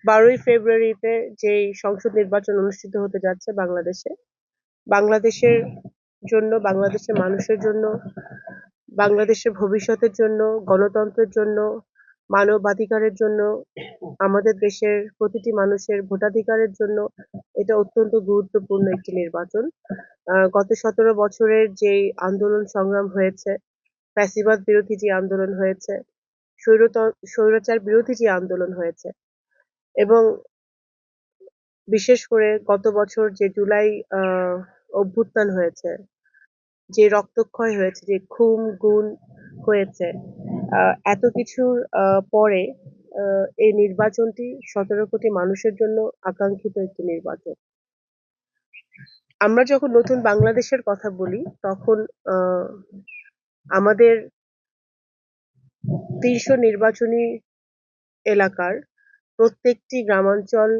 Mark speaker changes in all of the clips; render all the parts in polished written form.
Speaker 1: 12ই ফেব্রুয়ারিতে যেই সংসদ নির্বাচন অনুষ্ঠিত হতে যাচ্ছে বাংলাদেশের জন্য, বাংলাদেশের মানুষের জন্য, বাংলাদেশের ভবিষ্যতের জন্য, গণতন্ত্রের জন্য, মানবাধিকারের জন্য, আমাদের দেশের প্রতিটি মানুষের ভোটাধিকারের জন্য এটা অত্যন্ত গুরুত্বপূর্ণ একটি নির্বাচন। গত 17 বছরের যেই আন্দোলন সংগ্রাম হয়েছে, ফ্যাসিবাদ বিরোধী যে আন্দোলন হয়েছে, স্বৈরাচার বিরোধী যে আন্দোলন হয়েছে, এবং বিশেষ করে গত বছর যে জুলাই অভ্যুত্থান হয়েছে, যে রক্তক্ষয় হয়েছে, যে খুন গুম হয়েছে, এত কিছুর পরে এই নির্বাচনটি 17 কোটি মানুষের জন্য আকাঙ্ক্ষিত একটি নির্বাচন। আমরা যখন নতুন বাংলাদেশের কথা বলি তখন আমাদের 300 নির্বাচনী এলাকার প্রত্যেকটি গ্রামাঞ্চল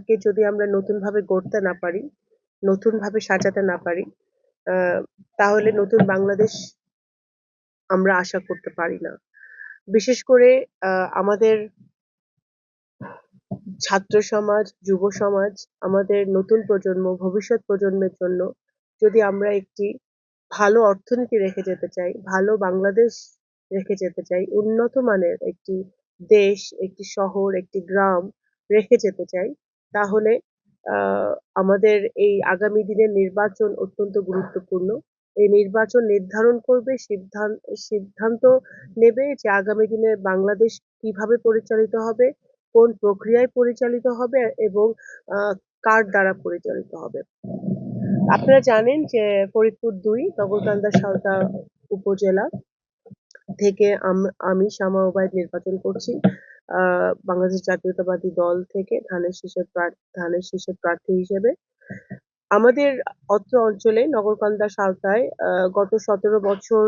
Speaker 1: কে যদি আমরা নতুনভাবে গড়তে না পারি, নতুনভাবে সাজাতে না পারি, তাহলে নতুন বাংলাদেশ আমরা আশা করতে পারি না। বিশেষ করে আমাদের ছাত্র সমাজ, যুব সমাজ, আমাদের নতুন প্রজন্ম, ভবিষ্যৎ প্রজন্মের জন্য যদি আমরা একটি ভালো অর্থনীতি রেখে যেতে চাই, ভালো বাংলাদেশ রেখে যেতে চাই, উন্নত মানের একটি দেশ, একটি শহর, একটি গ্রাম রেখে যেতে চাই, তাহলে আমাদের এই আগামী দিনের নির্বাচন অত্যন্ত গুরুত্বপূর্ণ। এই নির্বাচন নির্ধারণ করবে, সিদ্ধান্ত নেবে যে আগামী দিনে বাংলাদেশ কিভাবে পরিচালিত হবে, কোন প্রক্রিয়ায় পরিচালিত হবে এবং কার দ্বারা পরিচালিত হবে। আপনারা জানেন যে ফরিদপুর 2 নগরকান্দা সাঁওতা উপজেলা থেকে আমি শামা ওবায়দ নির্বাচন করছি বাংলাদেশ জাতীয়তাবাদী দল থেকে ধানের শীষের প্রার্থী হিসেবে। আমাদের অত্র অঞ্চলে নগরকান্দা সাঁওতায় গত 17 বছর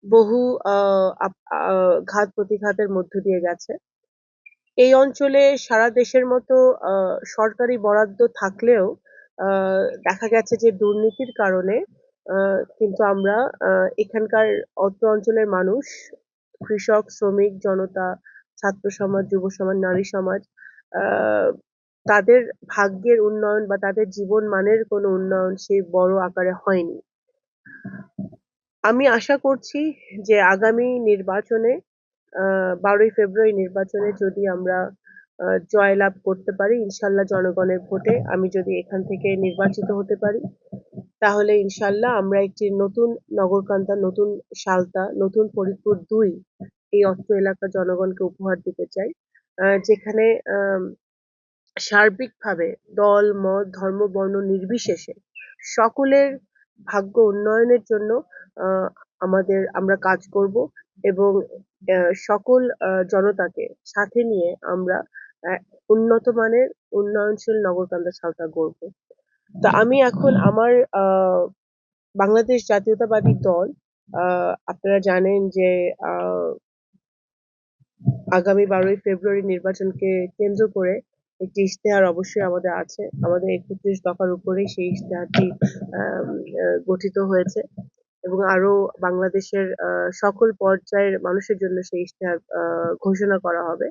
Speaker 1: বহু ঘাত প্রতিঘাতের মধ্য দিয়ে গেছে। এই অঞ্চলে সারা দেশের মতো সরকারি বরাদ্দ থাকলেও দেখা গেছে যে দুর্নীতির কারণে কিন্তু আমরা এখানকার অত্র অঞ্চলের মানুষ, কৃষক, শ্রমিক জনতা, ছাত্র সমাজ, যুব সমাজ, নারী সমাজ তাদের ভাগ্যের উন্নয়ন বা তাদের জীবন মানের কোনো উন্নয়ন সেই বড় আকারে হয়নি। আমি আশা করছি যে আগামী নির্বাচনে 12ই ফেব্রুয়ারি নির্বাচনে যদি আমরা জয়লাভ করতে পারি, ইনশাল্লাহ জনগণের ভোটে আমি যদি এখান থেকে নির্বাচিত হতে পারি, তাহলে ইনশাল্লাহ আমরা একটি নতুন নগরকান্দা, নতুন সালতা, নতুন ফরিদপুর 2 এই অত্র এলাকার জনগণকে উপহার দিতে চাই, যেখানে সার্বিকভাবে দল, মত, ধর্ম, বর্ণ নির্বিশেষে সকলের ভাগ্য উন্নয়নের জন্য আমরা কাজ করব এবং সকল জনতাকে সাথে নিয়ে আমরা উন্নত মানের উন্নয়নশীল নগরকান্দা সাঁওতা গড়ব। তো আমি এখন আমার বাংলাদেশ জাতীয়তাবাদী দল, আপনারা জানেন যে আগামী 12ই ফেব্রুয়ারি নির্বাচনকে কেন্দ্র করে একটি ইশতেহার অবশ্যই আমাদের আছে। আমাদের 31 দফার উপরেই সেই ইশতেহারটি গঠিত হয়েছে এবং আরো বাংলাদেশের সকল পর্যায়ের মানুষের জন্য সেই ইশতেহার ঘোষণা করা হবে।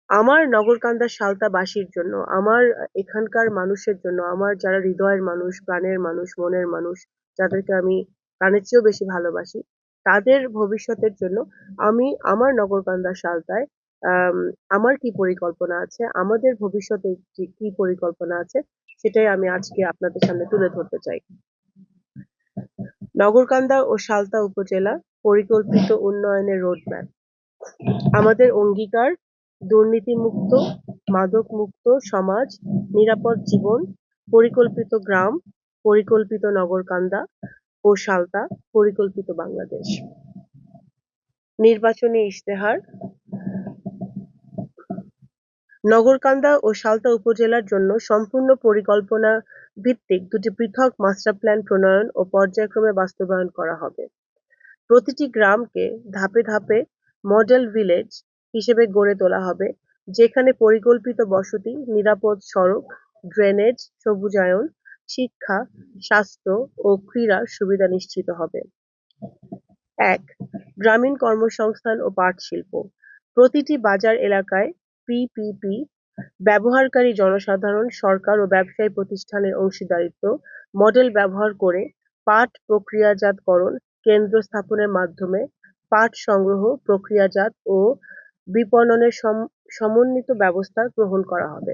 Speaker 1: আমার নগরকান্দা সাঁওতাবাসীর জন্য, আমার এখানকার মানুষের জন্য, আমার যারা হৃদয়ের মানুষ, প্রাণের মানুষ, মনের মানুষ, যাদেরকে আমি প্রাণের চেয়েও বেশি ভালোবাসি, তাদের ভবিষ্যতের জন্য আমি আমার নগরকান্দা সাঁওতায় আমার কি পরিকল্পনা আছে, আমাদের ভবিষ্যতে কি পরিকল্পনা আছে, সেটাই আমি আজকে আপনাদের সামনে তুলে ধরতে চাই। নগরকান্দা ও সালতা উপজেলা পরিকল্পিত উন্নয়নের রোডম্যাপ। আমাদের অঙ্গীকার দুর্নীতিমুক্ত, মাদকমুক্ত সমাজ, নিরাপদ জীবন, পরিকল্পিত গ্রাম, পরিকল্পিত নগরকান্দা ও সালতা, পরিকল্পিত বাংলাদেশ। নির্বাচনী ইশতেহার। নগরকান্দা ও সালতা উপজেলার জন্য সম্পূর্ণ পরিকল্পনা ভিত্তিক 2টি পৃথক মাস্টার প্ল্যান প্রণয়ন ও পর্যায়ক্রমে বাস্তবায়ন করা হবে। প্রতিটি গ্রামকে ধাপে ধাপে মডেল ভিলেজ হিসেবে গড়ে তোলা হবে, যেখানে পরিকল্পিত বসতি, নিরাপদ সড়ক, ড্রেনেজ, সবুজায়ন, শিক্ষা, স্বাস্থ্য ও ক্রীড়ার সুবিধা নিশ্চিত হবে। 1. গ্রামীণ কর্মসংস্থান ও পাট শিল্প। প্রতিটি বাজার এলাকায় পিপিপি, ব্যবহারকারী জনসাধারণ, সরকার ও ব্যবসায়ী প্রতিষ্ঠানের অংশীদারিত্ব মডেল ব্যবহার করে পাট প্রক্রিয়াজাতকরণ কেন্দ্র স্থাপনের মাধ্যমে পাট সংগ্রহ, প্রক্রিয়াজাত ও বিপণনের সমন্বিত ব্যবস্থা গ্রহণ করা হবে।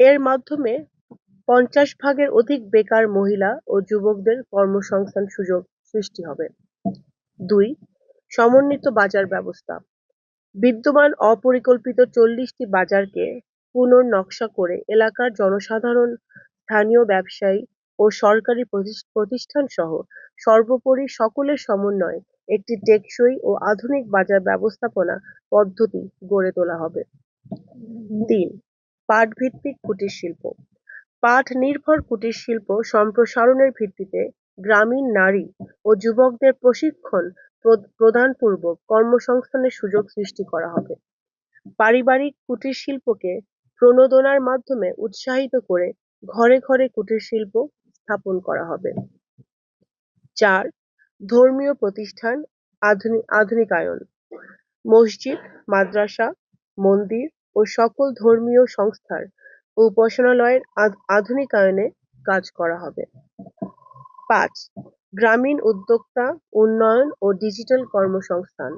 Speaker 1: এর মাধ্যমে ৫০ ভাগের অধিক বেকার মহিলা ও যুবকদের কর্মসংস্থান সুযোগ সৃষ্টি হবে। ২. সমন্বিত বাজার ব্যবস্থা। বিদ্যমান অপরিকল্পিত ৪০টি বাজারকে পুনর্নকশা করে এলাকার জনসাধারণ, স্থানীয় ব্যবসায়ী ও সরকারি প্রতিষ্ঠান সহ সর্বোপরি সকলের সমন্বয়ে একটি টেকসই ও আধুনিক বাজার ব্যবস্থাপনা পদ্ধতি গড়ে তোলা হবে। ৩. পাট ভিত্তিক কুটির শিল্প। পাট নির্ভর কুটির শিল্প সম্প্রসারণের ভিত্তিতে গ্রামীণ নারী ও যুবকদের প্রশিক্ষণ প্রদানপূর্বক কর্মসংস্থানের সুযোগ সৃষ্টি করা হবে। পারিবারিক কুটির শিল্পকে প্রণোদনার মাধ্যমে উৎসাহিত করে ঘরে ঘরে কুটির শিল্প স্থাপন করা হবে। ৪. ধর্মীয় প্রতিষ্ঠান আধুনিকায়ন। মসজিদ, মাদ্রাসা, মন্দির ও সকল ধর্মীয় সংস্থার উপাসনালয়ের আধুনিকায়নে কাজ করা হবে। ৫. গ্রামীণ উদ্যোক্তা উন্নয়ন ও ডিজিটাল কর্মসংস্থান।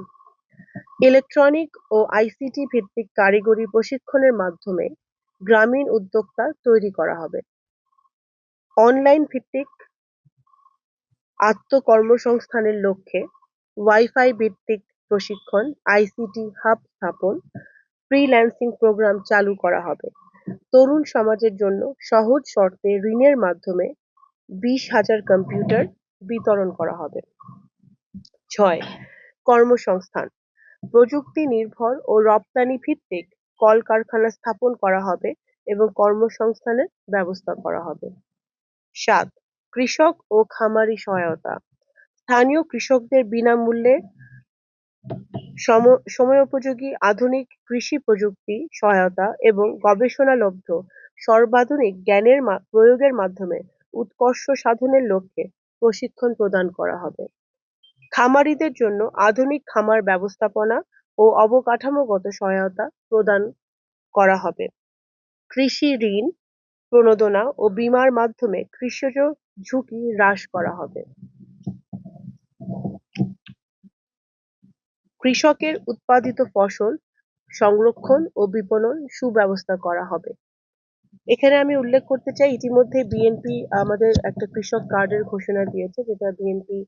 Speaker 1: ইলেকট্রনিক ও আইসিটি ভিত্তিক কারিগরি প্রশিক্ষণের মাধ্যমে গ্রামীণ উদ্যোক্তা তৈরি করা হবে। অনলাইন ভিত্তিক আত্মকর্মসংস্থানের লক্ষ্যে ওয়াইফাই ভিত্তিক প্রশিক্ষণ, আইসিটি হাব স্থাপন, ফ্রিল্যান্সিং প্রোগ্রাম চালু করা হবে। তরুণ সমাজের জন্য সহজ শর্তে ঋণের মাধ্যমে ২০,০০০ কম্পিউটার বিতরণ করা হবে। ৬. কর্মসংস্থান। প্রযুক্তি নির্ভর ও রপ্তানি ভিত্তিক কলকারখানা স্থাপন করা হবে এবং কর্মসংস্থানের ব্যবস্থা করা হবে। ৭. কৃষক ও খামারি সহায়তা। স্থানীয় কৃষকদের বিনামূল্যে সময়োপযোগী আধুনিক কৃষি প্রযুক্তি সহায়তা এবং গবেষণালব্ধ সর্বাধুনিক জ্ঞানের প্রয়োগের মাধ্যমে উৎকর্ষ সাধনের লক্ষ্যে প্রশিক্ষণ প্রদান করা হবে। খামারিদের জন্য আধুনিক খামার ব্যবস্থাপনা ও অবকাঠামোগত সহায়তা প্রদান করা হবে। কৃষি ঋণ প্রণোদনা ও বীমার মাধ্যমে কৃষিজ ঝুঁকি হ্রাস করা হবে। কৃষকের উৎপাদিত ফসল সংরক্ষণ ও বিপণন সুব্যবস্থা করা হবে। এখানে আমি উল্লেখ করতে চাই, ইতিমধ্যে বিএনপি আমাদের একটা কৃষক কার্ডের ঘোষণা দিয়েছে, যেটা বিএনপি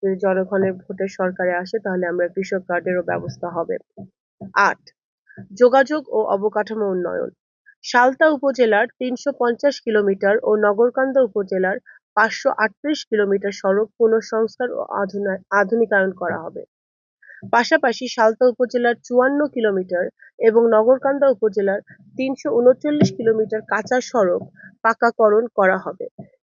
Speaker 1: যদি জনগণের ভোটের সরকারে আসে তাহলে আমরা কৃষক কার্ডেরও ব্যবস্থা হবে। ৮. যোগাযোগ ও অবকাঠামো উন্নয়ন। সালতা উপজেলার ৩৫০ কিলোমিটার ও নগরকান্দা উপজেলার ৫৩৮ কিলোমিটার সড়ক পুনঃসংস্কার ও আধুনিকায়ন করা হবে। পাশাপাশি সালতা উপজেলার ৫৪ কিলোমিটার এবং নগরকান্দা উপজেলার ৩৩৯ কিলোমিটার কাঁচা সড়ক পাকাকরণ করা হবে।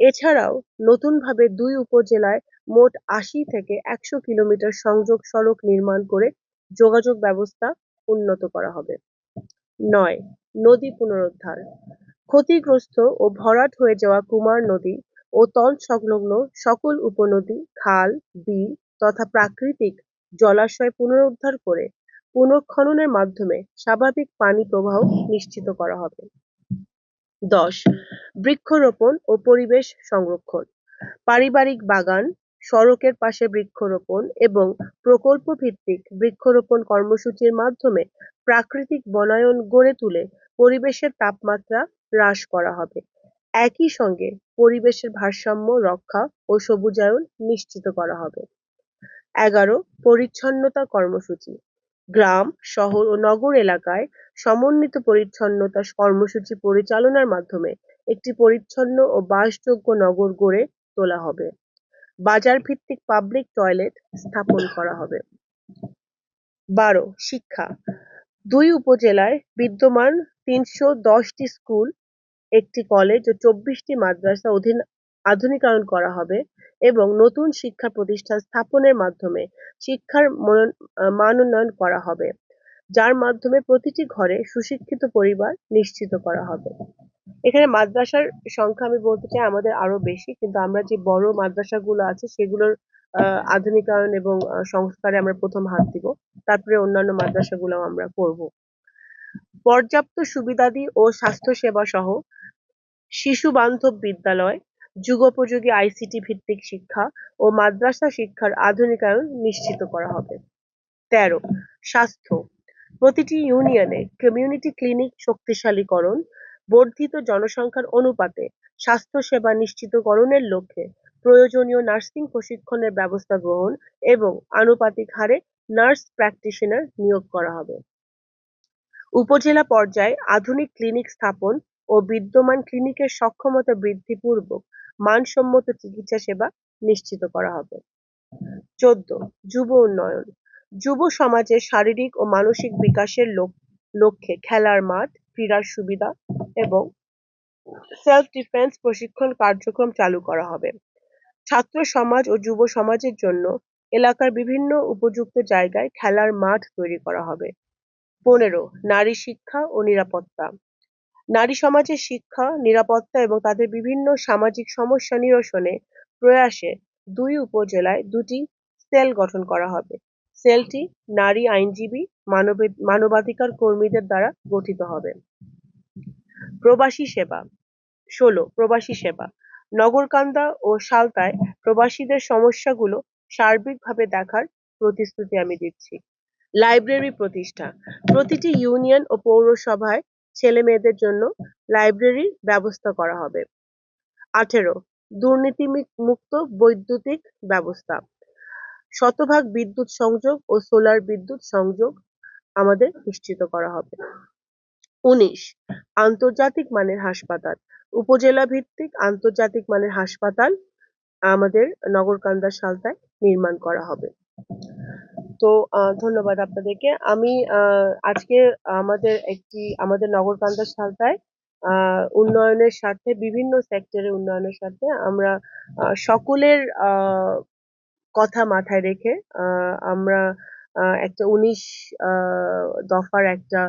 Speaker 1: এছাড়াও নতুনভাবে ২ উপজেলায় মোট ৮০ থেকে ১০০ কিলোমিটার সংযোগ সড়ক নির্মাণ করে যোগাযোগ ব্যবস্থা উন্নত করা হবে। ৯. নদী পুনরুদ্ধার। ক্ষতিগ্রস্ত ও ভরাট হয়ে যাওয়া কুমার নদী ও তৎসংলগ্ন সকল উপনদী, খাল, বিল তথা প্রাকৃতিক জলাশয় পুনরুদ্ধার করে পুনঃখননের মাধ্যমে স্বাভাবিক পানি প্রবাহ নিশ্চিত করা হবে। ১০. বৃক্ষরোপণ ও পরিবেশ সংরক্ষণ। পারিবারিক বাগান, সড়কের পাশে বৃক্ষরোপণ এবং প্রকল্প ভিত্তিক বৃক্ষরোপণ কর্মসূচির মাধ্যমে প্রাকৃতিক বনায়ন গড়ে তুলে পরিবেশের তাপমাত্রা হ্রাস করা হবে। একই সঙ্গে পরিবেশের ভারসাম্য রক্ষা ও সবুজায়ন নিশ্চিত করা হবে। ১১. পরিচ্ছন্নতা কর্মসূচি। গ্রাম, শহর ও নগর এলাকায় সমন্বিত পরিচ্ছন্নতা কর্মসূচি পরিচালনার মাধ্যমে একটি পরিচ্ছন্ন ও বাসযোগ্য নগর গড়ে তোলা হবে। বাজার ভিত্তিক পাবলিক টয়লেট স্থাপন করা হবে। ১২. শিক্ষা। ২ উপজেলায় বিদ্যমান ৩১০টি স্কুল, একটি কলেজ ও ২৪টি মাদ্রাসা আধুনিকায়ন করা হবে এবং নতুন শিক্ষা প্রতিষ্ঠান স্থাপনের মাধ্যমে শিক্ষার মান উন্নয়ন করা হবে, যার মাধ্যমে প্রতিটি ঘরে সুশিক্ষিত পরিবার নিশ্চিত করা হবে। এখানে মাদ্রাসার সংখ্যা আমি বলতে চাই আমাদের আরো বেশি, কিন্তু আমরা যে বড় মাদ্রাসাগুলো আছে সেগুলোর আধুনিকায়ন এবং সংস্কারে আমরা প্রথম হাত দিব, তারপরে অন্যান্য মাদ্রাসাগুলো আমরা করব। পর্যাপ্ত সুবিধাদি ও স্বাস্থ্যসেবা সহ শিশুবান্ধব বিদ্যালয়, যুগোপযোগী আইসিটি ভিত্তিক শিক্ষা ও মাদ্রাসা শিক্ষার আধুনিকায়ন নিশ্চিত করা হবে। ১৩ স্বাস্থ্য, প্রতিটি ইউনিয়নে কমিউনিটি ক্লিনিক শক্তিশালীকরণ, বর্ধিত জনসংখ্যার অনুপাতে স্বাস্থ্যসেবা নিশ্চিতকরণের লক্ষ্যে প্রয়োজনীয় নার্সিং প্রশিক্ষণের ব্যবস্থা গ্রহণ এবং আনুপাতিক হারে নার্স প্র্যাকটিশনার নিয়োগ করা হবে। উপজেলা পর্যায়ে আধুনিক ক্লিনিক স্থাপন ও বিদ্যমান ক্লিনিকের সক্ষমতা বৃদ্ধিপূর্বক মানসম্মত চিকিৎসা সেবা নিশ্চিত করা হবে। ১৪ যুব উন্নয়ন, যুব সমাজের শারীরিক ও মানসিক বিকাশের লক্ষ্যে খেলার মাঠ, ক্রীড়ার সুবিধা এবং সেলফ ডিফেন্স প্রশিক্ষণ কার্যক্রম চালু করা হবে। ছাত্র সমাজ ও যুব সমাজের জন্য এলাকার বিভিন্ন উপযুক্ত জায়গায় খেলার মাঠ তৈরি করা হবে। ১৫ নারী শিক্ষা ও নিরাপত্তা, নারী সমাজের শিক্ষা, নিরাপত্তা এবং তাদের বিভিন্ন সামাজিক সমস্যা নিরসনে প্রয়াসে ২ উপজেলায় ২টি সেল গঠন করা হবে। সেলটি নারী আইনজীবী, মানবাধিকার কর্মীদের দ্বারা গঠিত হবে। প্রবাসী সেবা ১৬ প্রবাসী সেবা, নগরকান্দা ও সালতায় প্রবাসীদের সমস্যাগুলো সার্বিকভাবে দেখার প্রতিশ্রুতি আমি দিচ্ছি। লাইব্রেরি প্রতিষ্ঠা, প্রতিটি ইউনিয়ন ও পৌরসভায় ছেলেমেয়েদের জন্য লাইব্রেরির ব্যবস্থা করা হবে। ১৮ দুর্নীতিমুক্ত বৈদ্যুতিক ব্যবস্থা, শতভাগ বিদ্যুৎ সংযোগ ও সোলার বিদ্যুৎ সংযোগ আমাদের নিশ্চিত করা হবে। ১৯ আন্তর্জাতিক মানের হাসপাতাল, উপজেলা ভিত্তিক আন্তর্জাতিক মানের হাসপাতাল আমাদের নগরকান্দা সালতায় নির্মাণ করা হবে। তো ধন্যবাদ আপনাদেরকে। আমি আজকে আমাদের নগরকান্দা সালতায় উন্নয়নের স্বার্থে, বিভিন্ন সেক্টরের উন্নয়নের স্বার্থে আমরা সকলের কথা মাথায় রেখে আমরা একটা ১৯ দফার একটা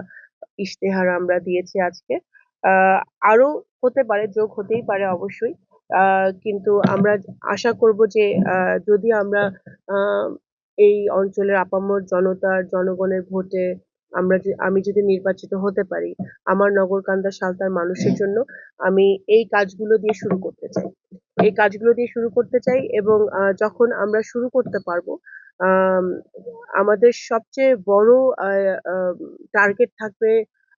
Speaker 1: ইশতেহার আমরা দিয়েছি আজকে। আরো হতে পারে, যোগ হতেই পারে অবশ্যই। কিন্তু আমরা আশা করব যে যদি আমরা এই অঞ্চলের আপামর জনগণের ভোটে আমি যদি নির্বাচিত হতে পারি, আমার নগরকান্দা সালতার মানুষের জন্য আমি এই কাজগুলো দিয়ে শুরু করতে চাই। এই কাজগুলো দিয়ে শুরু করতে চাই এবং যখন আমরা শুরু করতে পারবো, আমাদের সবচেয়ে বড় টার্গেট থাকবে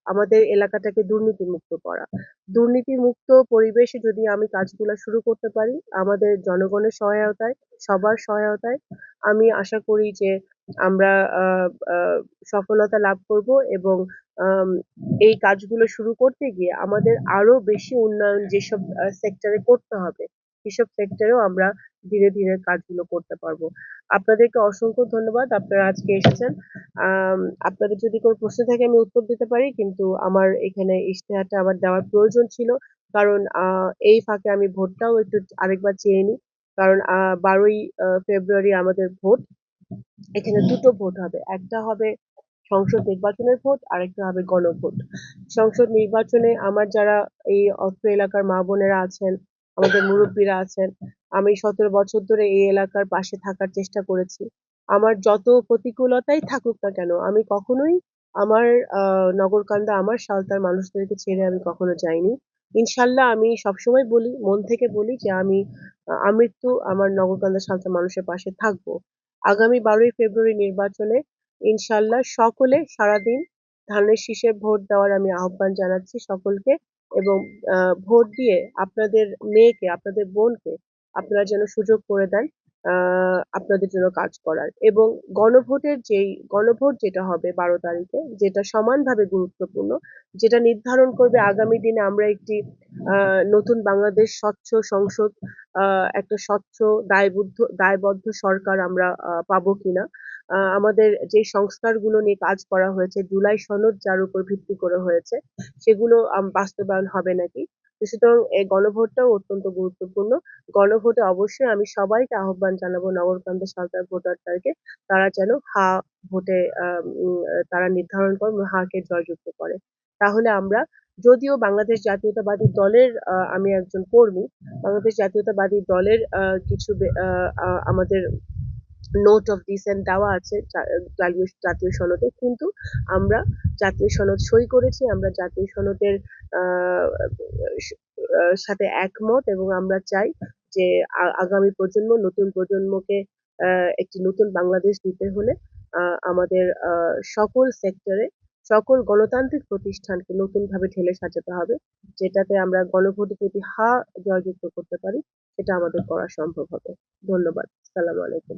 Speaker 1: আমাদের এলাকাটাকে দুর্নীতিমুক্ত করা। দুর্নীতিমুক্ত পরিবেশে যদি আমি কাজগুলো শুরু করতে পারি, আমাদের জনগণের সহায়তায়, সবার সহায়তায়, আমি আশা করি যে আমরা সফলতা লাভ করব এবং এই কাজগুলো শুরু করতে গিয়ে আমাদের আরো বেশি উন্নয়ন যেসব সেক্টরে করতে হবে, সেসব সেক্টরেও আমরা ধীরে ধীরে কাজগুলো করতে পারবো। আপনাদেরকে অসংখ্য ধন্যবাদ, আপনারা আজকে এসেছেন। আপনাদের যদি কোনো প্রশ্ন থাকে আমি উত্তর দিতে পারি, কিন্তু আমার এখানে ইশতেহারটা আমার দেওয়ার প্রয়োজন ছিল, কারণ এই ফাঁকে আমি ভোটটাও একটু আরেকবার চেয়ে নিই, কারণ ১২ই ফেব্রুয়ারি আমাদের ভোট। এখানে দুটো ভোট হবে, একটা হবে সংসদ নির্বাচনের ভোট, আরেকটা হবে গণভোট। সংসদ নির্বাচনে আমার যারা এই অত্র এলাকার মা বোনেরা আছেন, আমাদের মুরব্বীরা আছেন, আমি ১৭ বছর ধরে এই এলাকার পাশে থাকার চেষ্টা করেছি। আমার যত প্রতিকূলতাই থাকুক না কেন, আমি কখনোই আমার নগরকান্দা, আমার সালতার মানুষদেরকে ছেড়ে আমি কখনো যাইনি। ইনশাল্লাহ আমি সবসময় বলি, মন থেকে বলি যে আমি আমৃত্যু আমার নগরকান্দা সালতার মানুষের পাশে থাকবো। আগামী ১২ই ফেব্রুয়ারি নির্বাচনে ইনশাল্লাহ সকলে সারাদিন ধানের শীষে ভোট দেওয়ার আমি আহ্বান জানাচ্ছি সকলকে, এবং ভোট দিয়ে আপনাদের মেয়েকে, আপনাদের বোনকে আপনারা যেন সুযোগ করে দেন আপনাদের জন্য কাজ করার। এবং গণভোট যেটা হবে ১২ তারিখে, যেটা সমানভাবে গুরুত্বপূর্ণ, যেটা নির্ধারণ করবে আগামী দিনে আমরা একটি নতুন বাংলাদেশ, স্বচ্ছ সংসদ, একটা স্বচ্ছ দায়বদ্ধ সরকার আমরা পাবো কিনা, আমাদের যে সংস্কারগুলো নিয়ে কাজ করা হয়েছে, জুলাই সনদ যার উপর ভিত্তি করে হয়েছে, সেগুলো বাস্তবায়ন হবে নাকি। সুতরাং এই গণভোটটাও অত্যন্ত গুরুত্বপূর্ণ। গণভোটে অবশ্যই আমি সবাইকে আহ্বান জানাবো, নগরকান্দা সালতার ভোটারদেরকে, তারা যেন হা ভোটে তারা নির্ধারণ করে, হাকে জয়যুক্ত করে। তাহলে আমরা, যদিও বাংলাদেশ জাতীয়তাবাদী দলের আমি একজন কর্মী, বাংলাদেশ জাতীয়তাবাদী দলের কিছু আমাদের নোট অফ ডিসেন্ট দেওয়া আছে জাতীয় সনদে, কিন্তু আমরা জাতীয় সনদ সই করেছি, আমরা জাতীয় সনদের আহ, সাথে একমত, এবং আমরা চাই যে আগামী প্রজন্ম, নতুন প্রজন্মকে একটি নতুন বাংলাদেশ দিতে হলে আমাদের সকল সেক্টরে সকল গণতান্ত্রিক প্রতিষ্ঠানকে নতুন ভাবে ঢেলে সাজাতে হবে, যেটাতে আমরা গণভোটে যদি জয়যুক্ত করতে পারি, সেটা আমাদের করা সম্ভব হবে। ধন্যবাদ। আসসালামু আলাইকুম।